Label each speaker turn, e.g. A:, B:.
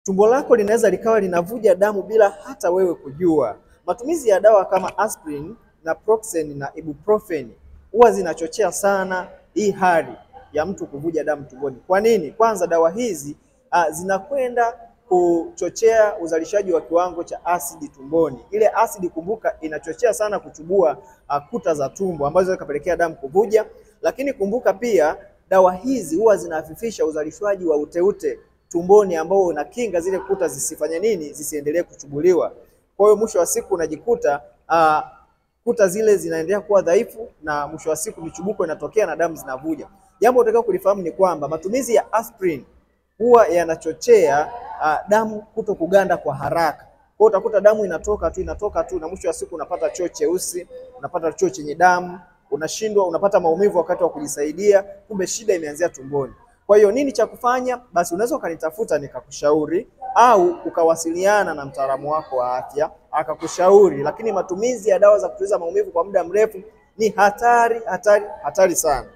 A: tumbo lako linaweza likawa linavuja damu bila hata wewe kujua. Matumizi ya dawa kama aspirin, naproxen na ibuprofen huwa zinachochea sana hii hali ya mtu kuvuja damu tumboni. Kwa nini? Kwanza dawa hizi zinakwenda kuchochea uzalishaji wa kiwango cha asidi tumboni. Ile asidi, kumbuka, inachochea sana kuchubua kuta za tumbo ambazo zikapelekea damu kuvuja. Lakini kumbuka pia dawa hizi huwa zinahafifisha uzalishaji wa uteute tumboni ambao unakinga zile kuta zisifanye nini, zisiendelee kuchubuliwa. Kwa hiyo mwisho wa siku unajikuta kuta zile zinaendelea kuwa dhaifu na mwisho wa siku michubuko inatokea na damu zinavuja. Jambo utakao kulifahamu ni kwamba matumizi ya aspirin huwa yanachochea damu kuto kuganda kwa haraka. Kwa hiyo utakuta damu inatoka tu na mwisho wa siku unapata choo cheusi, unapata choo chenye damu, unashindwa, unapata maumivu wakati wa kujisaidia, kumbe shida imeanzia tumboni. Kwa hiyo nini cha kufanya? Basi unaweza ukanitafuta nikakushauri au ukawasiliana na mtaalamu wako wa afya akakushauri, lakini matumizi ya dawa za kutuliza maumivu kwa muda mrefu ni hatari sana.